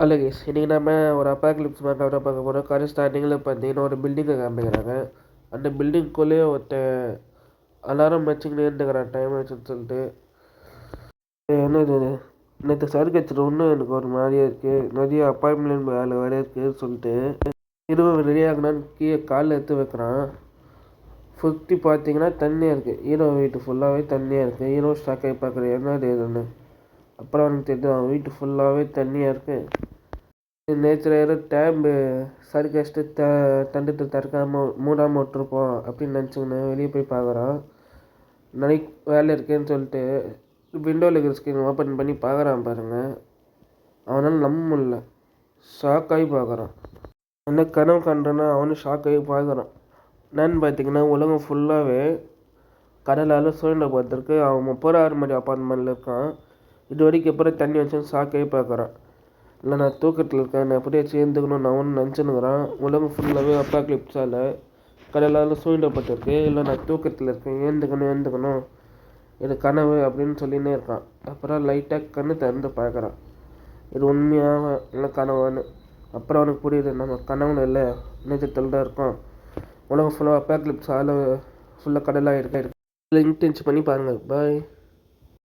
Hello guys, இன்றைக்கி நம்ம ஒரு அப்பாக்லிப்ஸ் மாதிரி கவரை பார்க்க போகிறோம். கரை ஸ்டார்டிங்கில் பார்த்தீங்கன்னா ஒரு பில்டிங்கை காமிக்கிறாங்க. அந்த பில்டிங்குள்ளேயே ஒருத்தன் அலாரம் வச்சுக்கிட்டு இருந்துக்கிறான், டைம் வச்சுன்னு சொல்லிட்டு. என்னது நேற்று சருக்கு வச்சுட்டு எனக்கு ஒரு மாதிரியாக இருக்குது, நிறைய அப்பாயின்மெண்ட் வேலை வேறு இருக்குதுன்னு சொல்லிட்டு ஹீரோ ரெடி ஆகணும்னு கீழே காலில் எடுத்து வைக்கிறான். சுற்றி பார்த்தீங்கன்னா தண்ணியாக இருக்குது, ஹீரோ வீட்டு ஃபுல்லாகவே தண்ணியாக இருக்குது. ஹீரோ ஸ்டாக் ஆகி பார்க்குறேன் என்னது இதுன்னு. அப்புறம் அவனுக்கு தெரியுது அவன் வீட்டு ஃபுல்லாகவே தண்ணியாக இருக்குது. நேற்று டேம்பு சருக்கு வச்சுட்டு தண்டுட்டு திறக்காமல் மூடாமல் விட்டுருப்போம் அப்படின்னு நினச்சிக்கின்னு வெளியே போய் பார்க்குறான். நைட் வேலை இருக்கேன்னு சொல்லிட்டு விண்டோவில் இருக்கிற ஸ்க்ரீன் ஓப்பன் பண்ணி பார்க்குறான் பாருங்கள். அவனால் நம்ப முடியல, ஷாக்காகி பார்க்குறான். என்ன கனவு கண்டானா அவனும் ஷாக்காகி பார்க்குறான். என்னன்னு பார்த்தீங்கன்னா உலகம் ஃபுல்லாகவே கடலால் சூழ்நிலை பார்த்துருக்கு. அவன் 36 மாதிரி அப்பார்ட்மெண்ட்டில் இருக்கான். இது வரைக்கும் எப்போ தண்ணி வச்சுன்னு ஷாக்காகி பார்க்குறான். இல்லை நான் தூக்கத்தில் இருக்கேன், நான் எப்படியே சேர்ந்துக்கணும்னு நான் ஒன்று நினச்சினுக்கிறேன். உலகம் ஃபுல்லாகவே அப்பாக்லிப்ஸால் கடலால் சூழ்நிலைப்பட்டிருக்கு. இல்லை நான் தூக்கத்தில் இருக்கேன், ஏந்துக்கணும் இது கனவு அப்படின்னு சொல்லினே இருக்கான். அப்புறம் லைட்டாக கண்ணு திறந்து பார்க்குறான், இது உண்மையாக இல்லை கனவான்னு. அப்புறம் அவனுக்கு புரியுது, நம்ம கனவுல இல்லை நிஜத்தில் தான் இருக்கோம். உலகம் ஃபுல்லாக அப்பாக்லிப்ஸால் ஃபுல்லாக கடலாக இருக்கு. லிங்க் டென்ச் பண்ணி பாருங்கள். பாய்.